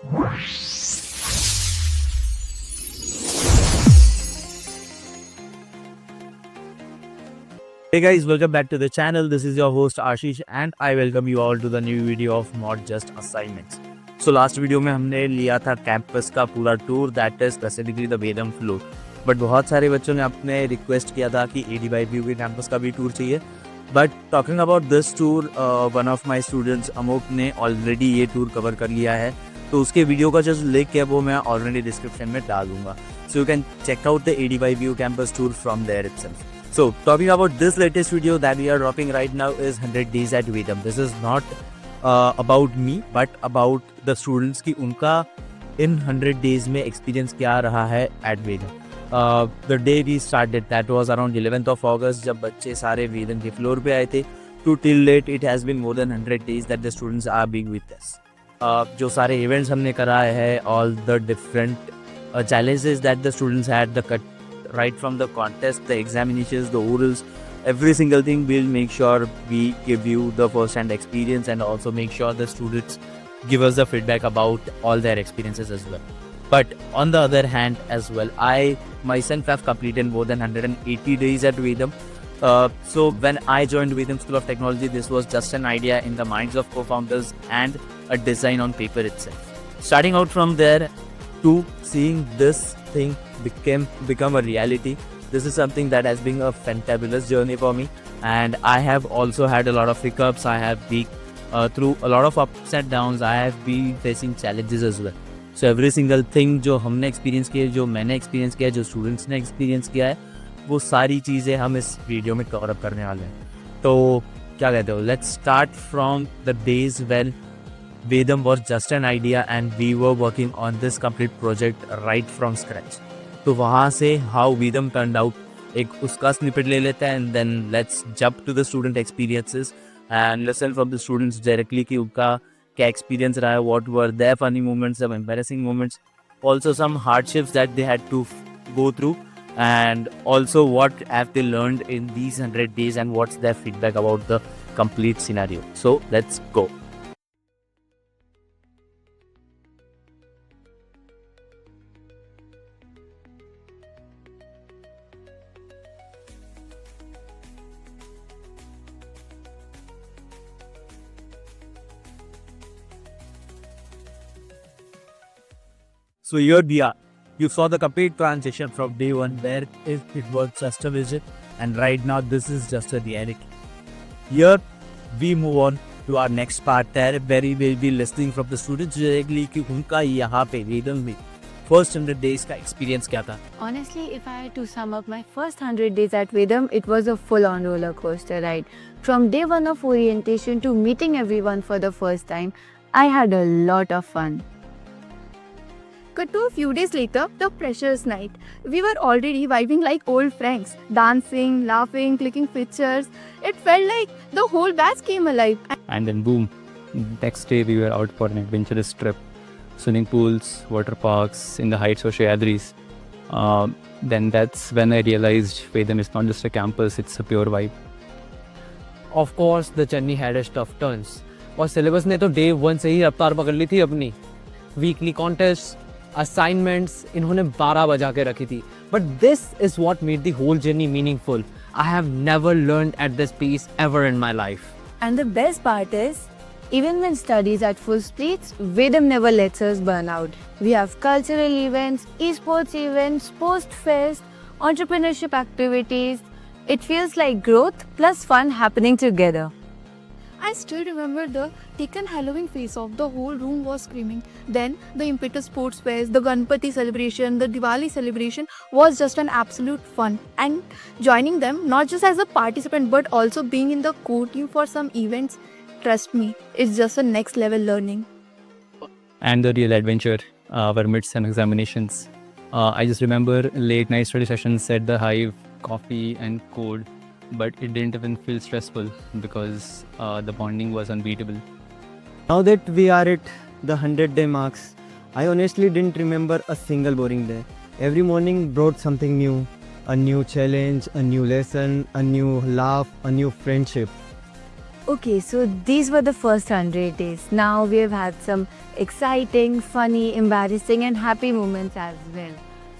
Hey guys, welcome back to the channel. This is your host Ashish and I welcome you all to the new video of Not Just Assignments. So last video में हमने लिया था campus का पूरा tour, that is specifically the Vedam floor. But बहुत सारे बच्चों ने अपने रिक्वेस्ट किया था कि ADYPU के कैंपस का भी टूर चाहिए. But talking about this tour, one of my students Amok ने ऑलरेडी ये टूर कवर कर लिया है, तो उसके वीडियो का जो लिंक है वो मैं ऑलरेडी डिस्क्रिप्शन में डाल दूंगा. So you can check out the ADYPU campus tour from there itself. So talking about this latest video that we are dropping right now is 100 days at Vedam. This is not about me but about the students की उनका in 100 days में experience क्या रहा है at Vedam. The day we started that was around 11th of August जब बच्चे सारे Vedam के फ्लोर पे आए थे. To till date it has been more than 100 days that the students are being with us. जो सारे events हमने कराए हैं, all the different challenges that the students had, the cut right from the contest, the examinations, the orals, every single thing, we'll make sure we give you the first-hand experience and also make sure the students give us the feedback about all their experiences as well. But on the other hand as well, I myself have completed more than 180 days at Vedam. So when I joined Vedam School of Technology, this was just an idea in the minds of co-founders and a design on paper itself. Starting out from there to seeing this thing become a reality, this is something that has been a fantabulous journey for me, and I have also had a lot of hiccups. I have been through a lot of ups and downs. I have been facing challenges as well. So every single thing जो हमने experience किया, जो मैंने experience किया, जो students ने experience किया है, वो सारी चीज़ें हम इस वीडियो में कवर अप करने वाले हैं. तो क्या कहते हो, let's start from the days when Vedam was just an idea and we were working on this complete project right from scratch. तो वहाँ से how Vedam turned out, एक उसका snippet ले लेते हैं, and then let's jump to the student experiences and listen from the students directly कि उनका क्या experience रहा है, what were their funny moments, some embarrassing moments, also some hardships that they had to go through, and also what have they learned in these 100 days and what's their feedback about the complete scenario. So let's go. So here we are. You saw the complete transition from day one where it was just a vision, and right now this is just a reality. Here we move on to our next part there where we will be listening from the students directly कि उनका यहाँ पे Vedam में first 100 days का experience क्या था. Honestly, if I had to sum up my first 100 days at Vedam, it was a full-on roller coaster ride. From day one of orientation to meeting everyone for the first time, I had a lot of fun. Cut to a few days later, the freshers' night. We were already vibing like old friends, dancing, laughing, clicking pictures. It felt like the whole batch came alive. And then boom, next day we were out for an adventurous trip. Swimming pools, water parks in the heights of Shayadris. Then that's when I realized Vedam is not just a campus, it's a pure vibe. Of course, the journey had its tough turns. और syllabus ने तो day 1 से ही रफ्तार पकड़ ली थी अपनी. Weekly contest, assignments इन्होंने 12 बजा के रखी थी. But this is what made the whole journey meaningful. I have never learned at this pace ever in my life. And the best part is, even when studies at full speeds, Vedam never lets us burn out. We have cultural events, esports events, post-fest, entrepreneurship activities. It feels like growth plus fun happening together. I still remember the taken Halloween face off. The whole room was screaming. Then the Impetus Sports Fest, the Ganpati celebration, the Diwali celebration was just an absolute fun. And joining them, not just as a participant but also being in the core team for some events, trust me, it's just a next level learning. And the real adventure were mids and examinations. I just remember late night study sessions at the Hive, coffee and code. But it didn't even feel stressful because the bonding was unbeatable. Now that we are at the 100-day marks, I honestly didn't remember a single boring day. Every morning brought something new, a new challenge, a new lesson, a new laugh, a new friendship. Okay, so these were the first 100 days. Now we have had some exciting, funny, embarrassing, and happy moments as well.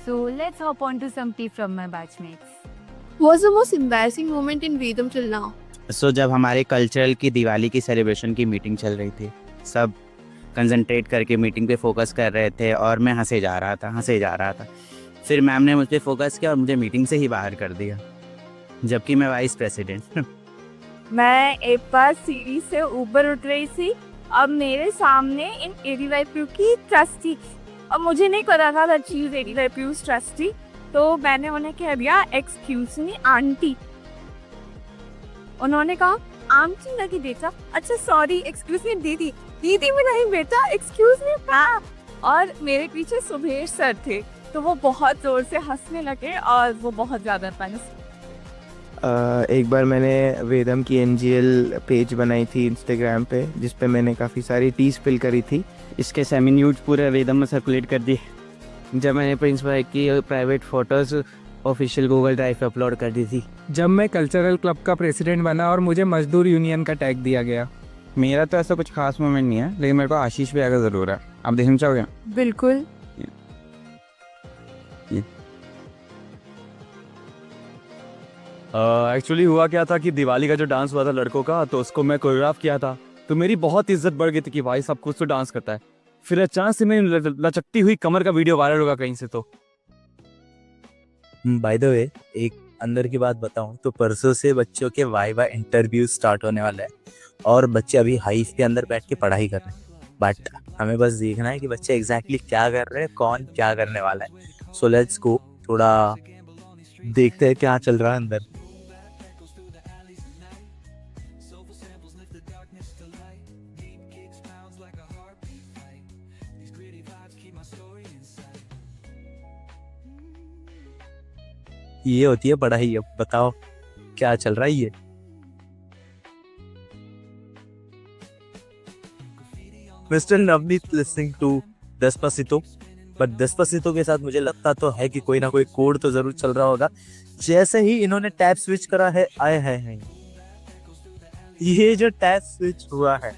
So let's hop on to some tea from my batchmates. Was the most embarrassing moment in Vedam till now? सो जब हमारे cultural की दिवाली की celebration की meeting चल रही थी, सब concentrate करके मीटिंग पे फोकस कर रहे थे और मैं हंसे जा रहा था। फिर मैम ने मुझ पे फोकस किया और मुझे मीटिंग से ही बाहर कर दिया, जबकि मैं वाइस प्रेसिडेंट। मैं एक बार सीढ़ी से ऊपर उठ रही थी। अब मेरे सामने इन 85 की ट्रस्टी, और मुझे नहीं पता था दैट शी इज 85 ट्रस्टी, तो मैंने उन्हें कह दिया एक्सक्यूज मी आंटी। उन्होंने कहा आंटी लगी बेटा, अच्छा सॉरी एक्सक्यूज मी दीदी, दीदी में नहीं बेटा एक्सक्यूज मी मैम। और मेरे पीछे सुबेश सर थे, तो वो बहुत जोर से हंसने लगे और वो बहुत ज़्यादा पनिश। एक बार मैंने वेदम की एनजीएल पेज बनाई थी इंस्टाग्राम पे, जिस पे मैंने काफ़ी सारी टी स्पिल करी थी। इसके सेमी न्यूड पूरे वेदम में सर्कुलेट कर दिए। जब मैंने प्रिंसिपल की private photos official Google drive पे अपलोड कर दी थी। जब मैं कल्चरल क्लब का प्रेसिडेंट बना और मुझे मजदूर यूनियन का टैग दिया गया। मेरा तो ऐसा कुछ खास मोमेंट नहीं है, लेकिन मेरे को आशीष भैया का ज़रूर है। आप देखना चाहोगे? बिल्कुल। एक्चुअली हुआ क्या था कि दिवाली का जो डांस हुआ था लड़कों का, तो उसको मैं कोरियोग्राफ किया था, तो मेरी बहुत इज्जत बढ़ गई थी कि भाई सब कुछ तो डांस करता है। फिर अचानक से मेरी लचकती हुई कमर का वीडियो वायरल होगा कहीं से। तो बाय द वे, एक अंदर की बात बताऊं तो परसों से बच्चों के वाइवा इंटरव्यू स्टार्ट होने वाला है और बच्चे अभी हाइव के अंदर बैठ के पढ़ाई कर रहे हैं, बट हमें बस देखना है कि बच्चे एग्जैक्टली क्या कर रहे हैं, कौन क्या करने वाला है। सो लेट्स गो, थोड़ा देखते हैं क्या चल रहा है अंदर। ये होती है पढ़ाई। अब बताओ क्या चल रहा है ये। Mister Navneet listening to Despacito, but Despacito के साथ मुझे लगता तो है कि कोई ना कोई कोड तो जरूर चल रहा होगा। जैसे ही इन्होंने टैब स्विच करा है, आए है ये जो टैब स्विच हुआ है।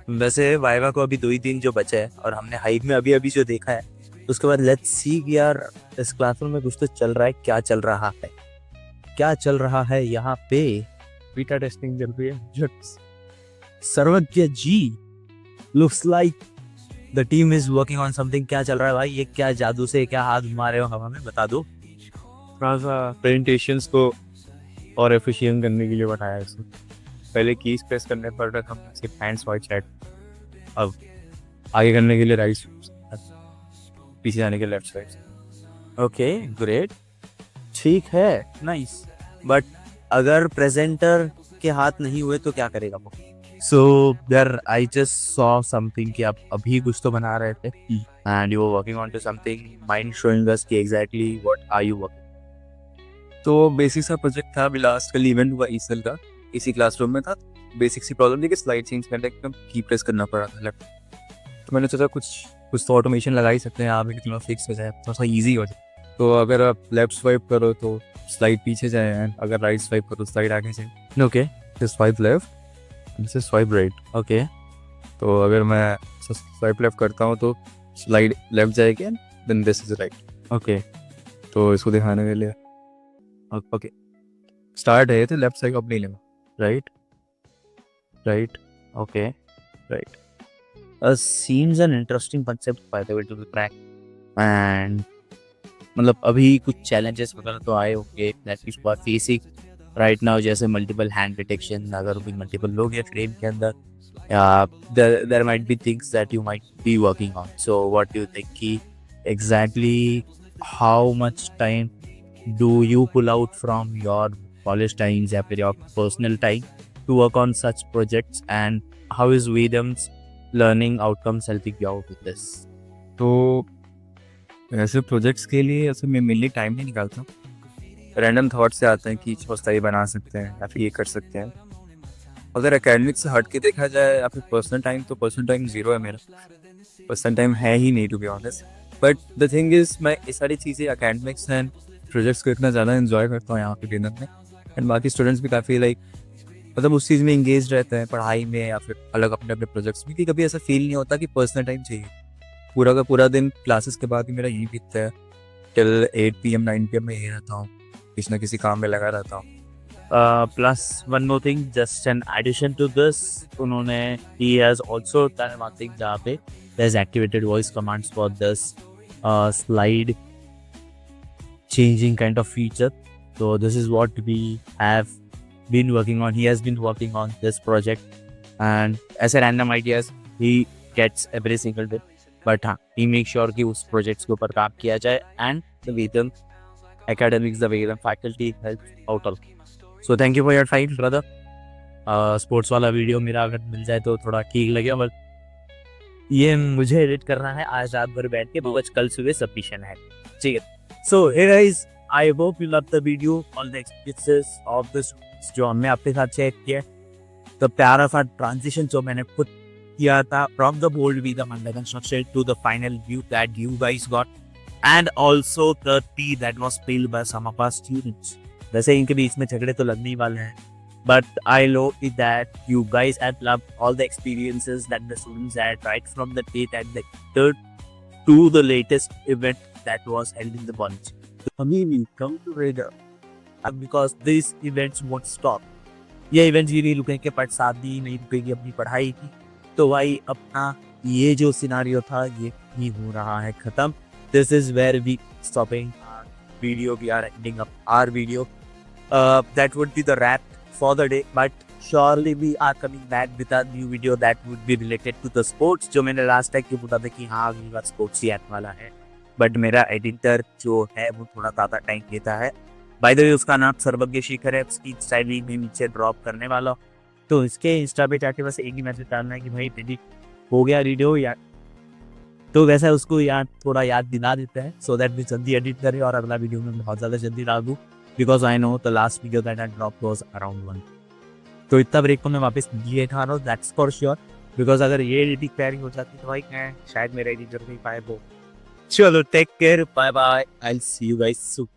वैसे वाइवा को अभी 2 ही दिन जो बचे हैं और हमने हाइव में अभी जो देखा है, उसके बाद लेट्स सी यार इस क्लासरूम में कुछ तो चल रहा है। क्या चल रहा है यहाँ पे? बीटा टेस्टिंग चल रही है। Sarvagya ji, looks like the team is working on something. क्या चल रहा है भाई? ये क्या जादू से क्या हाथ मारे हो हवा में, बता दो। थोड़ा सा प्रेजेंटेशंस को और एफिशिएंट करने के लिए बनाया है इसको। पहले कीज प्रेस करने पर हम सिर्फ हैंड्स वाइड चैट, अब आगे करने के लिए राइट, पीछे जाने के लेफ्ट साइड। ओके ग्रेट, ठीक है, नाइस। बट अगर प्रेजेंटर के हाथ नहीं हुए तो क्या करेगा वो? So there I just saw something कि आप अभी कुछ तो बना रहे थे and you were working on to something, mind showing us कि exactly what are you working. तो बेसिक सा प्रोजेक्ट था, अभी लास्ट कल इवेंट हुआ ईसल का, इसी क्लासरूम में था। बेसिक सी प्रॉब्लम थी कि स्लाइड चेंज करने एकदम की प्रेस करना पड़ा था लेफ्ट। तो मैंने सोचा कुछ तो ऑटोमेशन लगा ही सकते हैं, आप थोड़ा फिक्स हो जाए, थोड़ा सा ईजी हो जाए। तो अगर आप लेफ्ट स्वाइप करो तो स्लाइड पीछे जाए, एंड अगर राइट स्वाइप करो स्लाइड आगे जाए। Okay, swipe left, this is swipe right. Okay, तो अगर मैं स्वाइप लेफ्ट करता हूँ तो स्लाइड लेफ्ट जाएगी, then this is right. Okay, तो इसको दिखाने के लिए ओके, स्टार्ट है तो लेफ्ट साइड अपनी लेना, right, okay, right. Seems an interesting concept by the way to be cracked, and मतलब अभी कुछ challenges वगैरह तो आए होंगे that is what facing right now, जैसे multiple hand detection, अगर भी multiple लोग हैं frame के अंदर, there might be things that you might be working on. So what do you think कि exactly how much time do you pull out from your college times या फिर your personal time to work on such projects, and how is Vedam's learning outcomes helping you out with this? तो ऐसे projects के लिए ऐसे मैं mainly time नहीं निकालता, रैंडम थॉट से आते हैं कि सोचता ये बना सकते हैं या फिर ये कर सकते हैं। अगर एकेडमिक से हट के देखा जाए या फिर पर्सनल टाइम, तो पर्सनल टाइम 0 है मेरा, पर्सनल टाइम है ही नहीं to be honest. But the thing is मैं ये सारी चीज़ें एकेडमिक्स एंड प्रोजेक्ट्स को इतना ज़्यादा इन्जॉय करता हूँ यहाँ पे डिनर में, एंड बाकी स्टूडेंट्स भी काफ़ी लाइक मतलब उस चीज़ में इंगेज रहते हैं, पढ़ाई में या फिर अलग अपने अपने प्रोजेक्ट्स में, कि कभी ऐसा फील नहीं होता कि पर्सनल टाइम चाहिए। पूरा का पूरा दिन क्लासेस के बाद ही मेरा यही बीतता है, टिल 8 PM 9 PM में यही रहता हूँ, किसी ना किसी काम में लगा रहता हूँ। Plus one more thing, just an addition to this, उन्होंने he has also done one thing जहाँ पे there's activated voice commands for this slide changing kind of feature. So this is what we have been working on. He has been working on this project, and as a random ideas he gets every single day, but हाँ, he makes sure कि उस projects के ऊपर काम किया जाए, and the Vedam academics, the Vedam faculty helps out a lot. So thank you for your time, brother. Sports वाला video मेरा अगर मिल जाए तो थोड़ा ठीक लगे, बट ये मुझे एडिट करना है आज रात भर बैठ के, बस कल सुबह सबमिशन है, ठीक है। So hey guys, I hope you love the video, all the experiences of this जो हमने आपके साथ शेयर किया, द प्यारा सा ट्रांजिशन जो मैंने खुद किया था from the bold with them under construction to the final view that you guys got, and also the tea that was spilled by some of our students. वैसे इनके बीच में झगड़े तो लगने ही वाले हैं, but I know that you guys had loved all the experiences that the students had, right from the date at the third to the latest event that was held in the bunch. The community come together because these events won't stop. ये events ये नहीं रुकेंगे, पर शादी नहीं रुकेगी अपनी पढ़ाई की, तो भाई अपना ये जो सिनारियो था ये ही हो रहा है खत्म। This is where we stopping our video. We are ending up our video. That would be the wrap for the day, but surely we are coming back with a new video that would be related to the sports, जो मैंने last time क्यों बोला था कि हाँ अगली बार sports ही आने वाला है, बट मेरा एडिटर जो है वो थोड़ा ज़्यादा टाइम लेता है। बाय द वे उसका नाम सर्वज्ञ शेखर है, उसकी स्टाइल में नीचे ड्रॉप करने वाला, तो इसके इंस्टा पे जाके बस एक ही मैसेज डालना है कि भाई एडिट हो गया वीडियो यार, तो वैसा उसको यार थोड़ा याद दिला देता है, सो दैट भी जल्दी एडिट करे और अगला वीडियो में बहुत ज़्यादा जल्दी डाल दूँ, because I know the last video that I drop was around 1। तो इतना ब्रेक को मैं वापस लिए खा रहा हूँ, दैट्स फॉर श्योर, बिकॉज अगर ये एडिटिंग तैयारी हो जाती तो भाई मैं शायद मेरा एडिटर नहीं पाए वो। चलो take care, bye bye, I will see you guys soon.